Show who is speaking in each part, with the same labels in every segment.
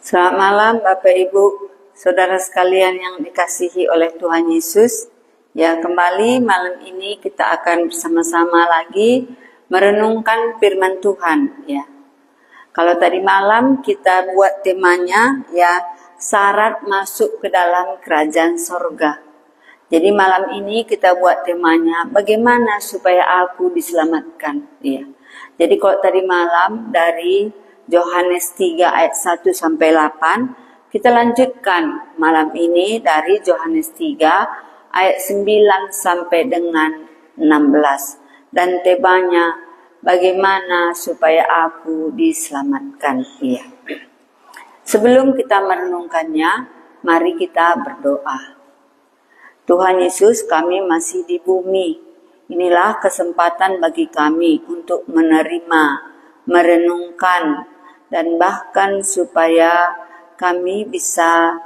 Speaker 1: Selamat malam Bapak Ibu, Saudara sekalian yang dikasihi oleh Tuhan Yesus. Ya, kembali malam ini kita akan bersama-sama lagi merenungkan firman Tuhan. Ya, kalau tadi malam kita buat temanya ya syarat masuk ke dalam kerajaan sorga. Jadi malam ini kita buat temanya bagaimana supaya aku diselamatkan. Ya, jadi kalau tadi malam dari Yohanes 3 ayat 1 sampai 8, kita lanjutkan malam ini dari Yohanes 3 ayat 9 sampai dengan 16. Dan temanya bagaimana supaya aku diselamatkan. Iya. Sebelum kita merenungkannya, mari kita berdoa. Tuhan Yesus, kami masih di bumi. Inilah kesempatan bagi kami untuk menerima, merenungkan, dan bahkan supaya kami bisa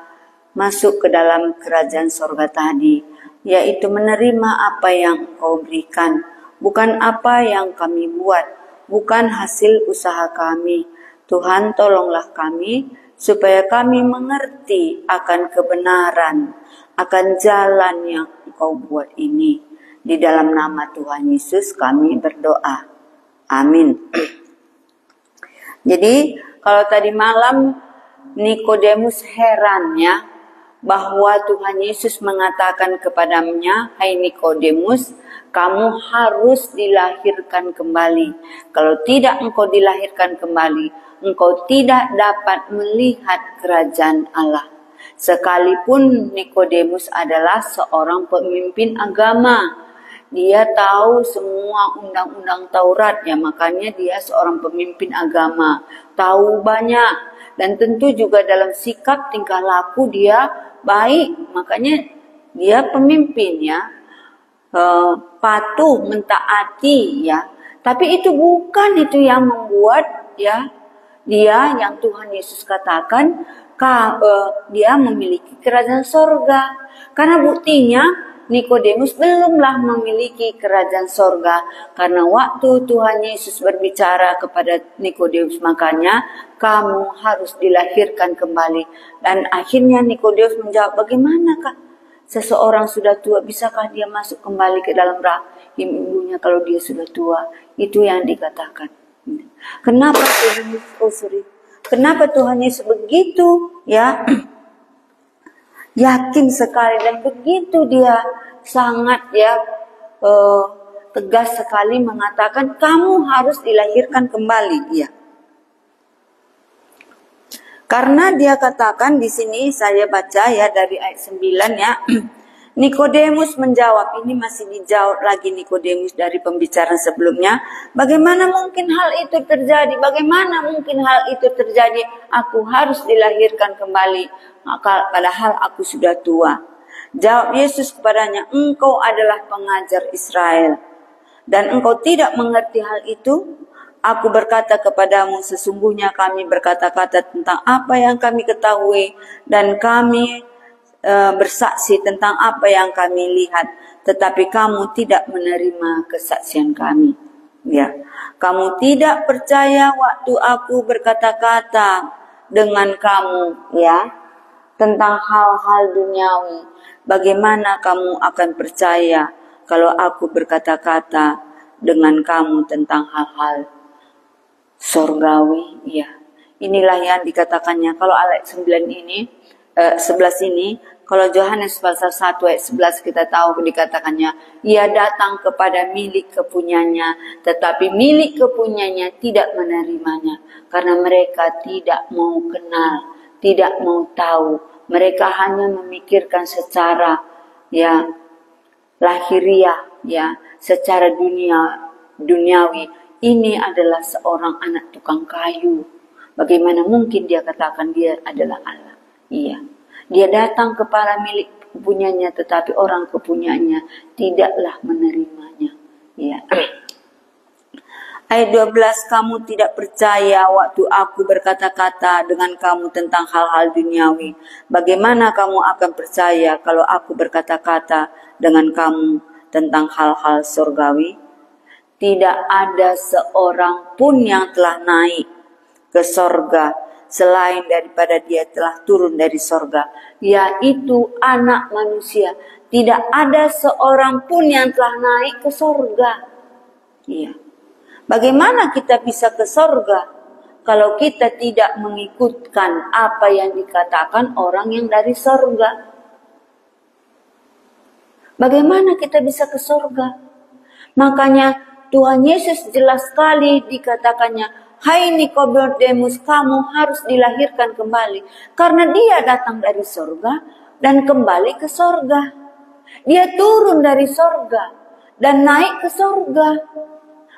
Speaker 1: masuk ke dalam kerajaan sorga tadi, yaitu menerima apa yang Engkau berikan, bukan apa yang kami buat, bukan hasil usaha kami. Tuhan, tolonglah kami supaya kami mengerti akan kebenaran, akan jalan yang Engkau buat ini. Di dalam nama Tuhan Yesus kami berdoa. Amin. Jadi kalau tadi malam Nikodemus heran ya bahwa Tuhan Yesus mengatakan kepadanya, "Hai Nikodemus, kamu harus dilahirkan kembali. Kalau tidak engkau dilahirkan kembali, engkau tidak dapat melihat kerajaan Allah." Sekalipun Nikodemus adalah seorang pemimpin agama, dia tahu semua undang-undang Taurat ya, makanya dia seorang pemimpin agama, tahu banyak, dan tentu juga dalam sikap tingkah laku dia baik, makanya dia pemimpin ya, patuh, mentaati ya. Tapi itu bukan itu yang membuat ya dia yang Tuhan Yesus katakan dia memiliki kerajaan sorga, karena buktinya Nikodemus belumlah memiliki kerajaan sorga, karena waktu Tuhan Yesus berbicara kepada Nikodemus, makanya kamu harus dilahirkan kembali. Dan akhirnya Nikodemus menjawab, bagaimanakah seseorang sudah tua, bisakah dia masuk kembali ke dalam rahim ibunya kalau dia sudah tua? Itu yang dikatakan. Kenapa Tuhan Yesus begitu ya yakin sekali, dan begitu dia sangat ya tegas sekali mengatakan kamu harus dilahirkan kembali ya. Karena dia katakan di sini, saya baca ya dari ayat 9 ya. Nikodemus menjawab, ini masih dijawab lagi Nikodemus dari pembicaraan sebelumnya. Bagaimana mungkin hal itu terjadi? Bagaimana mungkin hal itu terjadi? Aku harus dilahirkan kembali, padahal aku sudah tua. Jawab Yesus kepadanya, engkau adalah pengajar Israel, dan engkau tidak mengerti hal itu? Aku berkata kepadamu, sesungguhnya kami berkata-kata tentang apa yang kami ketahui, dan kami bersaksi tentang apa yang kami lihat, tetapi kamu tidak menerima kesaksian kami. Ya, kamu tidak percaya waktu aku berkata-kata dengan kamu ya tentang hal-hal duniawi. Bagaimana kamu akan percaya kalau aku berkata-kata dengan kamu tentang hal-hal sorgawi? Ya, inilah yang dikatakannya. Kalau ayat 9 ini 11 ini, kalau Yohanes pasal 1 ayat 11 kita tahu dikatakannya, ia datang kepada milik kepunyanya, tetapi milik kepunyanya tidak menerimanya, karena mereka tidak mau kenal, tidak mau tahu. Mereka hanya memikirkan secara ya lahiriah ya, secara duniawi. Ini adalah seorang anak tukang kayu. Bagaimana mungkin dia katakan dia adalah Allah? Iya. Dia datang kepada milik kepunyanya, tetapi orang kepunyanya tidaklah menerimanya. Ya. Ayat 12, kamu tidak percaya waktu aku berkata-kata dengan kamu tentang hal-hal duniawi. Bagaimana kamu akan percaya kalau aku berkata-kata dengan kamu tentang hal-hal surgawi? Tidak ada seorang pun yang telah naik ke sorga selain daripada dia telah turun dari sorga, yaitu anak manusia. Tidak ada seorang pun yang telah naik ke sorga. Iya. Bagaimana kita bisa ke sorga kalau kita tidak mengikutkan apa yang dikatakan orang yang dari sorga? Bagaimana kita bisa ke sorga? Makanya Tuhan Yesus jelas sekali dikatakannya, hai Nikodemus, kamu harus dilahirkan kembali. Karena dia datang dari sorga dan kembali ke sorga. Dia turun dari sorga dan naik ke sorga.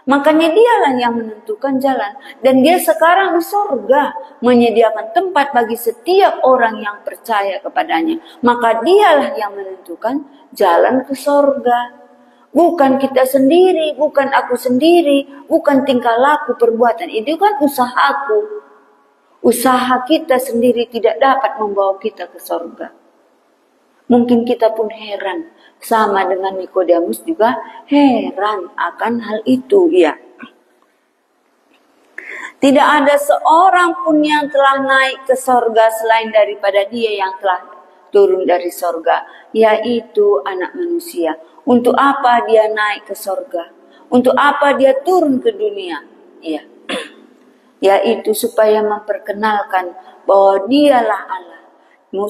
Speaker 1: Makanya dialah yang menentukan jalan. Dan dia sekarang di sorga menyediakan tempat bagi setiap orang yang percaya kepadanya. Maka dialah yang menentukan jalan ke sorga. Bukan kita sendiri, bukan aku sendiri, bukan tingkah laku perbuatan. Itu kan usahaku. Usaha kita sendiri tidak dapat membawa kita ke sorga. Mungkin kita pun heran. Sama dengan Nikodemus juga heran akan hal itu. Ya. Tidak ada seorang pun yang telah naik ke sorga selain daripada dia yang telah turun dari sorga, yaitu anak manusia. Untuk apa dia naik ke sorga? Untuk apa dia turun ke dunia? Ya. Yaitu supaya memperkenalkan bahwa dialah Allah.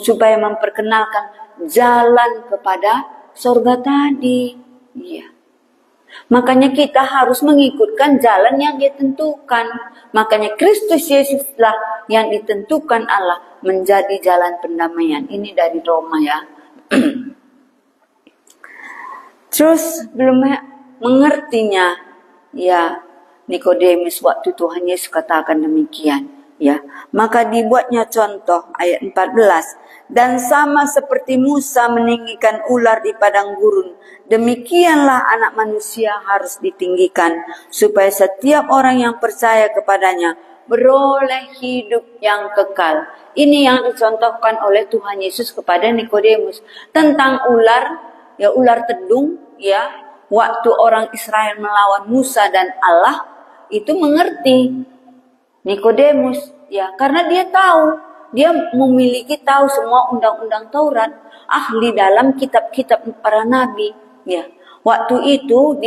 Speaker 1: Supaya memperkenalkan jalan kepada sorga tadi. Iya. Makanya kita harus mengikutkan jalan yang dia tentukan. Makanya Kristus Yesuslah yang ditentukan Allah menjadi jalan pendamaian. Ini dari Roma ya. Terus belum mengertinya ya Nikodemus waktu Tuhan Yesus katakan demikian. Ya, maka dibuatnya contoh ayat 14. Dan sama seperti Musa meninggikan ular di padang gurun, demikianlah anak manusia harus ditinggikan, supaya setiap orang yang percaya kepadanya beroleh hidup yang kekal. Ini yang dicontohkan oleh Tuhan Yesus kepada Nikodemus tentang ular, ya ular tedung, ya waktu orang Israel melawan Musa dan Allah itu mengerti. Nikodemus, ya, karena dia tahu, dia memiliki tahu semua undang-undang Taurat, ahli dalam kitab-kitab para nabi, ya. Waktu itu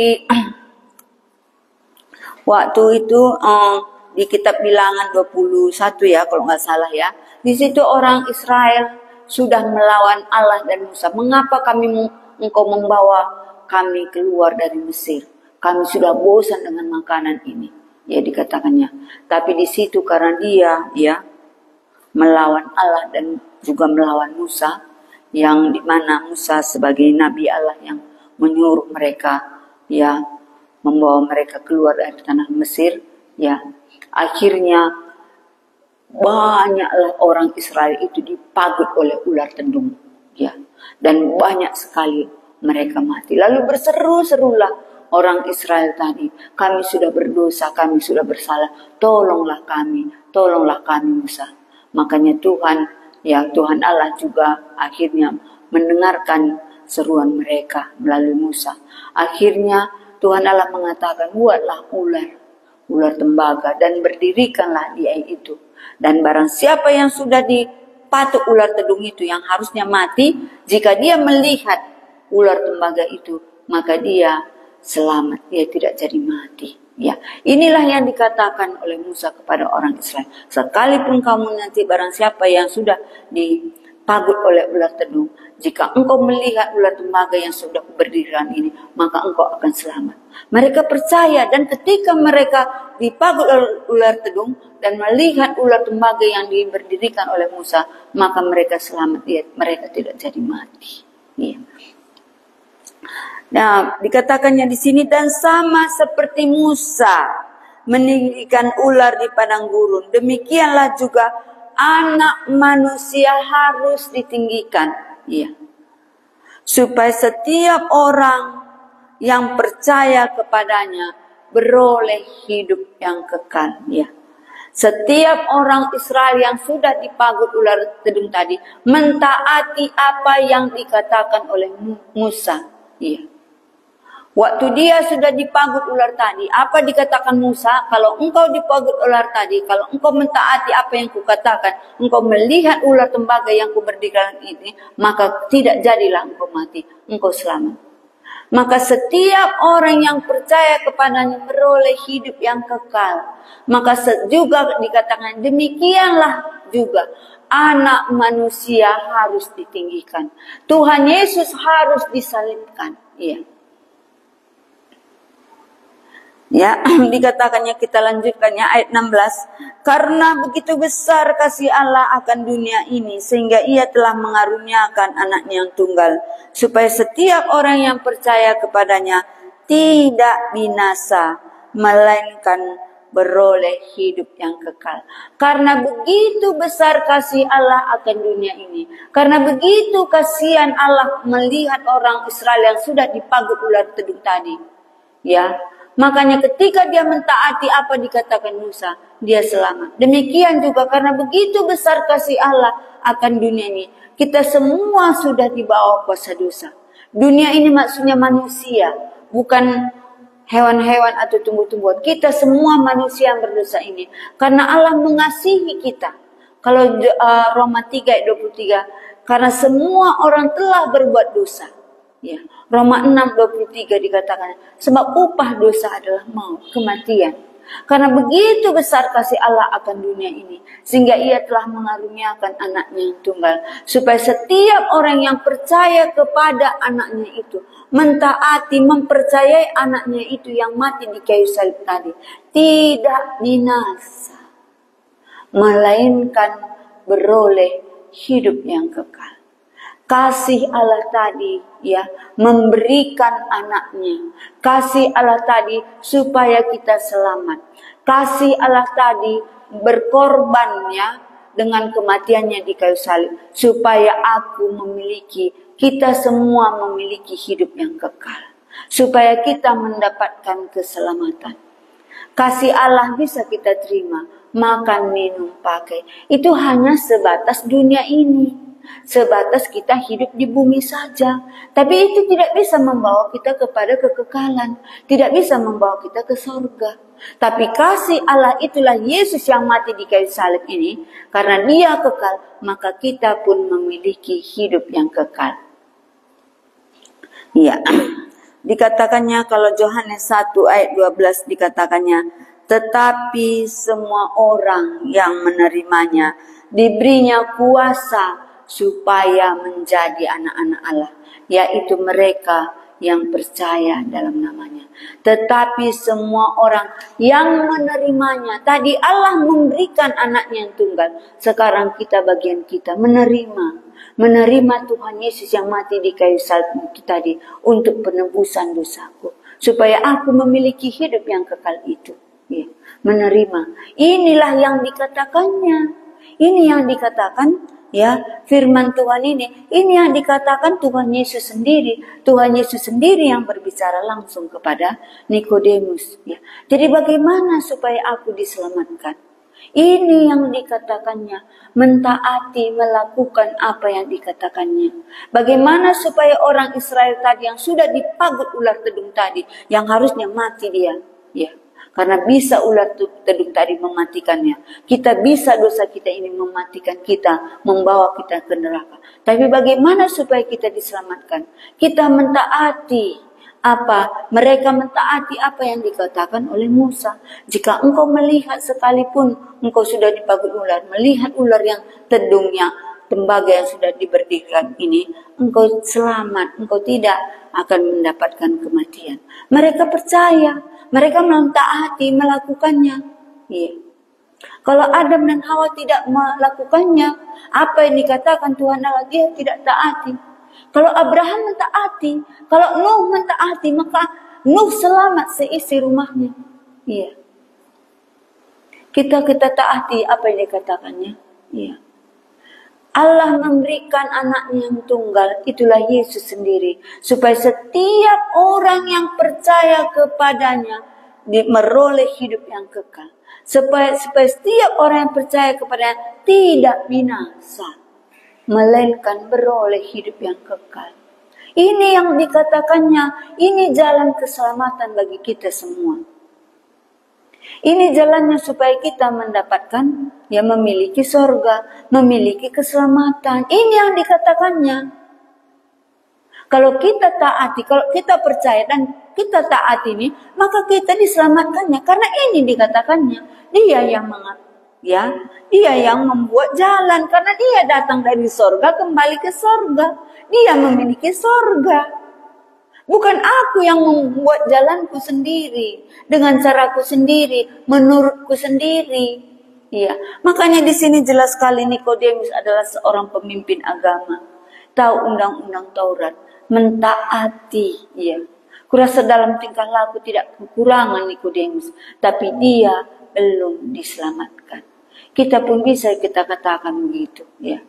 Speaker 1: di kitab Bilangan 21 ya, kalau nggak salah ya. Di situ orang Israel sudah melawan Allah dan Musa. Mengapa engkau membawa kami keluar dari Mesir? Kami sudah bosan dengan makanan ini. Ya dikatakannya. Tapi di situ karena dia ya melawan Allah dan juga melawan Musa, yang dimana Musa sebagai nabi Allah yang menyuruh mereka ya membawa mereka keluar dari tanah Mesir, ya akhirnya banyaklah orang Israel itu dipagut oleh ular tedung, ya, dan banyak sekali mereka mati. Lalu berseru-serulah orang Israel tadi, kami sudah berdosa, kami sudah bersalah, tolonglah kami Musa. Makanya Tuhan Allah juga akhirnya mendengarkan seruan mereka melalui Musa. Akhirnya Tuhan Allah mengatakan, buatlah ular tembaga dan berdirikanlah dia itu. Dan barang siapa yang sudah dipatuk ular tedung itu yang harusnya mati, jika dia melihat ular tembaga itu, maka dia selamat, dia tidak jadi mati. Ya, inilah yang dikatakan oleh Musa kepada orang Israel. Sekalipun kamu nanti barang siapa yang sudah dipagut oleh ular tedung, jika engkau melihat ular tembaga yang sudah berdirikan ini, maka engkau akan selamat. Mereka percaya, dan ketika mereka dipagut oleh ular tedung dan melihat ular tembaga yang diberdirikan oleh Musa, maka mereka selamat. Ya, mereka tidak jadi mati. Ya. Nah, dikatakannya di sini, dan sama seperti Musa meninggikan ular di padang gurun, demikianlah juga anak manusia harus ditinggikan, ya, supaya setiap orang yang percaya kepadanya beroleh hidup yang kekal, ya. Setiap orang Israel yang sudah dipagut ular tedung tadi mentaati apa yang dikatakan oleh Musa, ya. Waktu dia sudah dipagut ular tadi, apa dikatakan Musa? Kalau engkau dipagut ular tadi, kalau engkau mentaati apa yang kukatakan, engkau melihat ular tembaga yang kuberikan ini, maka tidak jadilah engkau mati, engkau selamat. Maka setiap orang yang percaya kepadanya beroleh hidup yang kekal. Maka juga dikatakan demikianlah juga anak manusia harus ditinggikan. Tuhan Yesus harus disalibkan. Iya. Ya, dikatakannya, kita lanjutkannya ayat 16. Karena begitu besar kasih Allah akan dunia ini, sehingga ia telah mengaruniakan anaknya yang tunggal, supaya setiap orang yang percaya kepadanya tidak binasa, melainkan beroleh hidup yang kekal. Karena begitu besar kasih Allah akan dunia ini, karena begitu kasihan Allah melihat orang Israel yang sudah dipagut ular tedung tadi, ya. Makanya ketika dia mentaati apa dikatakan Musa, dia selamat. Demikian juga karena begitu besar kasih Allah akan dunia ini, kita semua sudah di bawah kuasa dosa. Dunia ini maksudnya manusia, bukan hewan-hewan atau tumbuh-tumbuhan. Kita semua manusia yang berdosa ini. Karena Allah mengasihi kita. Kalau Roma 3 ayat 23, karena semua orang telah berbuat dosa. Ya, Roma 6:23 dikatakan, sebab upah dosa adalah maut, kematian. Karena begitu besar kasih Allah akan dunia ini, sehingga ia telah mengaruniakan anaknya yang tunggal, supaya setiap orang yang percaya kepada anaknya itu, mentaati, mempercayai anaknya itu yang mati di kayu salib tadi, tidak binasa, melainkan beroleh hidup yang kekal. Kasih Allah tadi, ya, memberikan anaknya. Kasih Allah tadi supaya kita selamat. Kasih Allah tadi berkorbannya dengan kematiannya di kayu salib, supaya kita semua memiliki hidup yang kekal, supaya kita mendapatkan keselamatan. Kasih Allah bisa kita terima, makan, minum, pakai. Itu hanya sebatas dunia ini. Sebatas kita hidup di bumi saja. Tapi itu tidak bisa membawa kita kepada kekekalan. Tidak bisa membawa kita ke surga. Tapi kasih Allah itulah Yesus yang mati di kayu salib ini. Karena dia kekal, maka kita pun memiliki hidup yang kekal. Ya, dikatakannya kalau Yohanes 1 ayat 12 dikatakannya, tetapi semua orang yang menerimanya diberinya kuasa supaya menjadi anak-anak Allah, yaitu mereka yang percaya dalam namanya. Tetapi semua orang yang menerimanya, tadi Allah memberikan anaknya yang tunggal, sekarang bagian kita menerima Tuhan Yesus yang mati di kayu salib itu tadi untuk penebusan dosaku, supaya aku memiliki hidup yang kekal itu. Ya, menerima. Inilah yang dikatakannya. Ini yang dikatakan, ya, firman Tuhan ini yang dikatakan Tuhan Yesus sendiri. Tuhan Yesus sendiri yang berbicara langsung kepada Nikodemus, ya. Jadi bagaimana supaya aku diselamatkan? Ini yang dikatakannya, mentaati, melakukan apa yang dikatakannya. Bagaimana supaya orang Israel tadi yang sudah dipagut ular tedung tadi, yang harusnya mati dia, ya. Karena bisa ular tedung tadi mematikannya. Kita bisa dosa kita ini mematikan kita, membawa kita ke neraka. Tapi bagaimana supaya kita diselamatkan? Kita mentaati apa? Mereka mentaati apa yang dikatakan oleh Musa. Jika engkau melihat sekalipun engkau sudah dipagut ular, melihat ular yang tedungnya, tembaga yang sudah diberdirikan ini, engkau selamat, engkau tidak akan mendapatkan kematian. Mereka percaya, mereka mentaati, melakukannya. Iya. Kalau Adam dan Hawa tidak melakukannya, apa yang dikatakan Tuhan Allah, dia tidak taati. Kalau Abraham mentaati, kalau Nuh mentaati, maka Nuh selamat seisi rumahnya. Iya. Kita taati apa yang dikatakannya. Iya. Allah memberikan anaknya yang tunggal, itulah Yesus sendiri, supaya setiap orang yang percaya kepadanya meroleh hidup yang kekal. Supaya setiap orang yang percaya kepadanya tidak binasa, melainkan beroleh hidup yang kekal. Ini yang dikatakannya, ini jalan keselamatan bagi kita semua. Ini jalannya supaya kita mendapatkan, ya, memiliki surga, memiliki keselamatan. Ini yang dikatakannya. Kalau kita taati, kalau kita percaya dan kita taati ini, maka kita diselamatkannya. Karena ini dikatakannya, dia yang membuat jalan. Karena dia datang dari surga kembali ke surga. Dia memiliki surga. Bukan aku yang membuat jalanku sendiri, dengan caraku sendiri, menurutku sendiri. Iya, makanya di sini jelas sekali Nikodemus adalah seorang pemimpin agama, tahu undang-undang Taurat, mentaati. Iya, kurasa dalam tingkah laku tidak kekurangan Nikodemus, tapi dia belum diselamatkan. Kita pun bisa kita katakan begitu. Ya.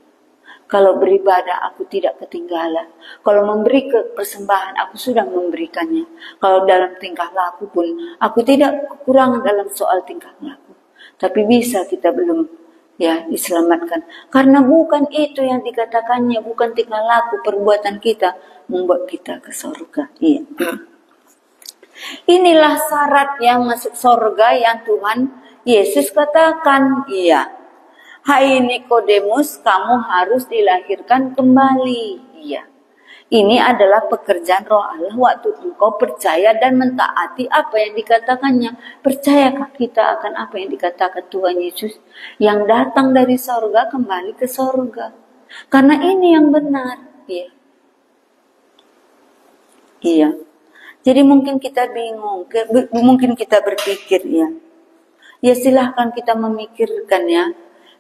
Speaker 1: Kalau beribadah aku tidak ketinggalan. Kalau memberi persembahan aku sudah memberikannya. Kalau dalam tingkah laku pun aku tidak kekurangan dalam soal tingkah laku. Tapi bisa kita belum, ya, diselamatkan. Karena bukan itu yang dikatakannya, bukan tingkah laku perbuatan kita membuat kita ke surga. Iya. Inilah syarat yang masuk surga yang Tuhan Yesus katakan. Iya. Hai Nikodemus, kamu harus dilahirkan kembali. Iya. Ini adalah pekerjaan Roh Allah waktu engkau percaya dan mentaati apa yang dikatakannya. Percayakah kita akan apa yang dikatakan Tuhan Yesus yang datang dari surga kembali ke surga? Karena ini yang benar. Iya. Iya. Jadi mungkin kita bingung, mungkin kita berpikir, ya. Ya silahkan kita memikirkan, ya.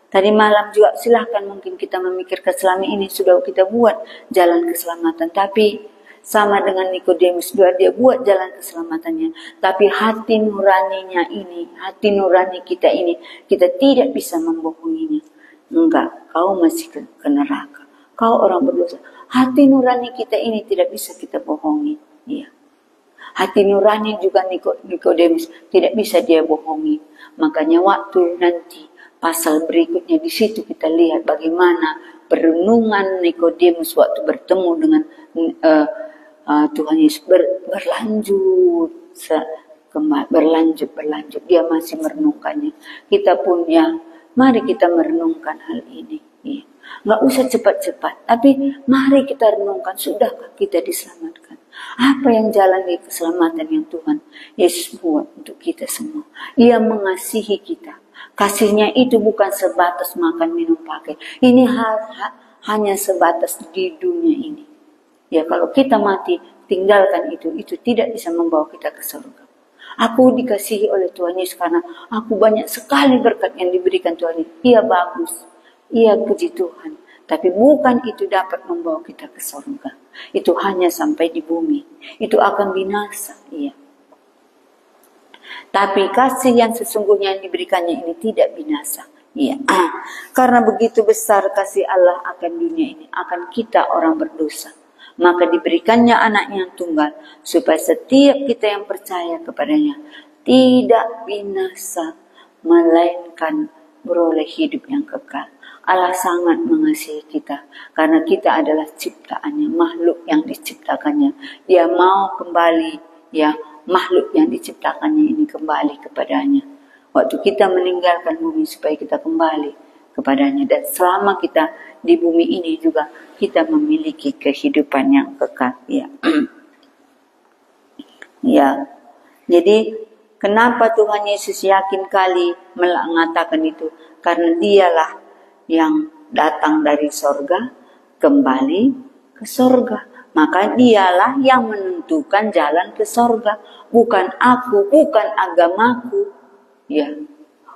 Speaker 1: Tadi malam juga silahkan mungkin kita memikirkan selama ini sudah kita buat jalan keselamatan. Tapi sama dengan Nikodemus juga dia buat jalan keselamatannya. Tapi hati nuraninya ini, hati nurani kita ini, kita tidak bisa membohonginya. Enggak, kau masih ke neraka. Kau orang berdosa. Hati nurani kita ini tidak bisa kita bohongi. Iya. Hati nurani juga Nikodemus tidak bisa dia bohongi. Makanya waktu nanti pasal berikutnya di situ kita lihat bagaimana perenungan Nikodemus waktu bertemu dengan Tuhan Yesus berlanjut dia masih merenungkannya. Kita pun, ya, mari kita merenungkan hal ini. Ya. Nggak usah cepat-cepat, tapi mari kita renungkan, sudahkah kita diselamatkan? Apa yang jalan di keselamatan yang Tuhan Yesus buat untuk kita semua? Ia mengasihi kita. Kasihnya itu bukan sebatas makan, minum, pakai. Ini hanya sebatas di dunia ini. Ya, kalau kita mati, tinggalkan itu tidak bisa membawa kita ke surga. Aku dikasihi oleh Tuhan Yesus karena aku banyak sekali berkat yang diberikan Tuhan Yesus. Ia bagus, ia puji Tuhan. Tapi bukan itu dapat membawa kita ke surga. Itu hanya sampai di bumi. Itu akan binasa. Iya. Tapi kasih yang sesungguhnya yang diberikannya ini tidak binasa. Iya. Karena begitu besar kasih Allah akan dunia ini, akan kita orang berdosa. Maka diberikannya anaknya yang tunggal, supaya setiap kita yang percaya kepadanya tidak binasa, melainkan beroleh hidup yang kekal. Allah sangat mengasihi kita, karena kita adalah ciptaannya, makhluk yang diciptakannya. Dia mau kembali, ya, makhluk yang diciptakannya ini kembali kepadanya. Waktu kita meninggalkan bumi supaya kita kembali kepadanya. Dan selama kita di bumi ini juga kita memiliki kehidupan yang kekal. Ya. Ya. Jadi kenapa Tuhan Yesus yakin kali mengatakan itu? Karena dialah yang datang dari sorga kembali ke sorga. Maka dialah yang menentukan jalan ke sorga. Bukan aku, bukan agamaku, ya,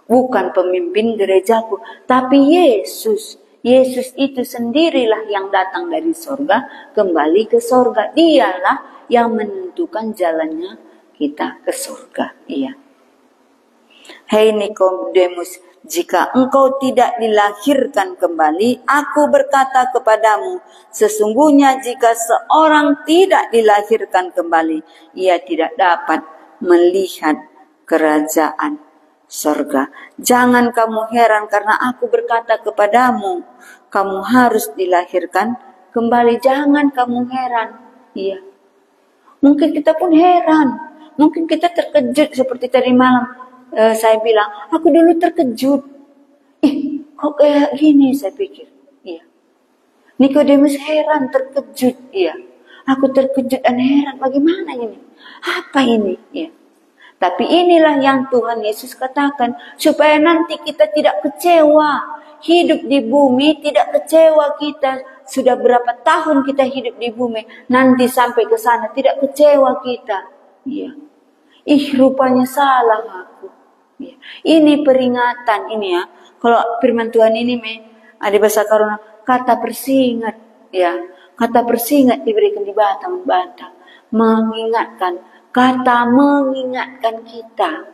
Speaker 1: bukan pemimpin gerejaku, tapi Yesus. Yesus itu sendirilah yang datang dari sorga kembali ke sorga. Dialah yang menentukan jalannya kita ke sorga. Iya. Hei Nikodemus, jika engkau tidak dilahirkan kembali, aku berkata kepadamu, sesungguhnya jika seorang tidak dilahirkan kembali, ia tidak dapat melihat kerajaan surga. Jangan kamu heran karena aku berkata kepadamu, kamu harus dilahirkan kembali. Jangan kamu heran. Iya. Mungkin kita pun heran. Mungkin kita terkejut seperti tadi malam. Saya bilang, aku dulu terkejut. Kok kayak gini saya pikir. Iya. Nikodemus heran, terkejut. Iya. Aku terkejut dan heran. Bagaimana ini? Apa ini? Iya. Tapi inilah yang Tuhan Yesus katakan. Supaya nanti kita tidak kecewa. Hidup di bumi tidak kecewa kita. Sudah berapa tahun kita hidup di bumi. Nanti sampai ke sana tidak kecewa kita. Iya. Rupanya salah aku. Iya. Ini peringatan ini ya. Kalau firman Tuhan ini ada bahasa Karuna kata persinggat. Ya. Kata persinggat diberikan di bata. Mengingatkan. Kata mengingatkan kita.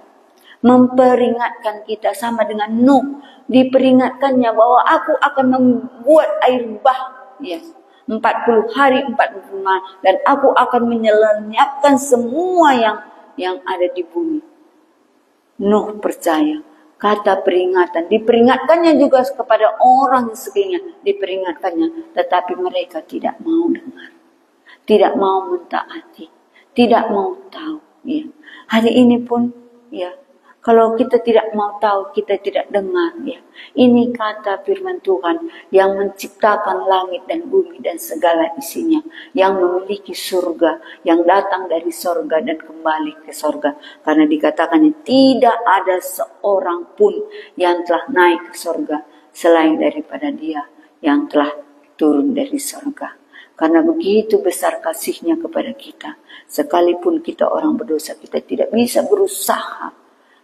Speaker 1: Memperingatkan kita sama dengan Nuh. Diperingatkannya bahwa aku akan membuat air bah. Yes. 40 hari 40 malam. Dan aku akan menyelenyapkan semua yang ada di bumi. Nuh percaya. Kata peringatan. Diperingatkannya juga kepada orang sekelilingnya. Diperingatkannya. Tetapi mereka tidak mau dengar. Tidak mau mentaati. Tidak mau tahu. Ya. Hari ini pun ya. Kalau kita tidak mau tahu, kita tidak dengar. Ya. Ini kata firman Tuhan yang menciptakan langit dan bumi dan segala isinya. Yang memiliki surga, yang datang dari surga dan kembali ke surga. Karena dikatakan tidak ada seorang pun yang telah naik ke surga selain daripada Dia yang telah turun dari surga. Karena begitu besar kasihnya kepada kita. Sekalipun kita orang berdosa, kita tidak bisa berusaha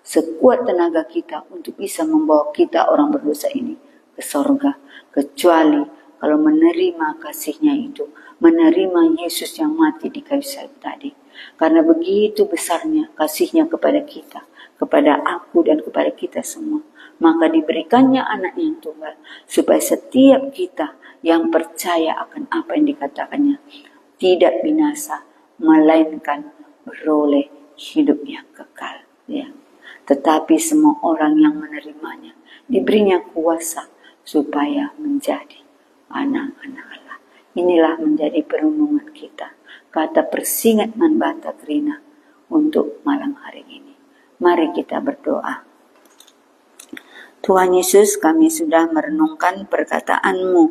Speaker 1: sekuat tenaga kita untuk bisa membawa kita orang berdosa ini ke surga. Kecuali kalau menerima kasihnya itu. Menerima Yesus yang mati di kayu salib tadi. Karena begitu besarnya kasihnya kepada kita. Kepada aku dan kepada kita semua. Maka diberikannya anak yang tunggal. Supaya setiap kita yang percaya akan apa yang dikatakannya. Tidak binasa. Melainkan beroleh hidup yang kekal. Ya. Tetapi semua orang yang menerimanya diberinya kuasa supaya menjadi anak-anak Allah. Inilah menjadi perenungan kita. Kata persinggat man bata krina untuk malam hari ini. Mari kita berdoa. Tuhan Yesus, kami sudah merenungkan perkataan-Mu.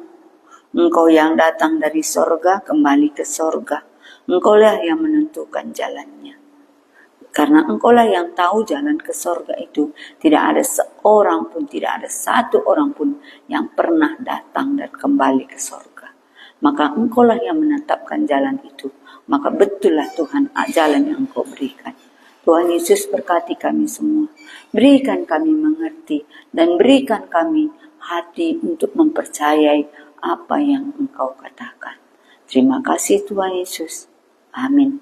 Speaker 1: Engkau yang datang dari sorga kembali ke sorga. Engkaulah yang menentukan jalannya. Karena engkaulah yang tahu jalan ke sorga itu. Tidak ada seorang pun, tidak ada satu orang pun yang pernah datang dan kembali ke sorga. Maka engkaulah yang menetapkan jalan itu. Maka betullah Tuhan jalan yang engkau berikan. Tuhan Yesus berkati kami semua. Berikan kami mengerti dan berikan kami hati untuk mempercayai apa yang engkau katakan. Terima kasih Tuhan Yesus. Amin.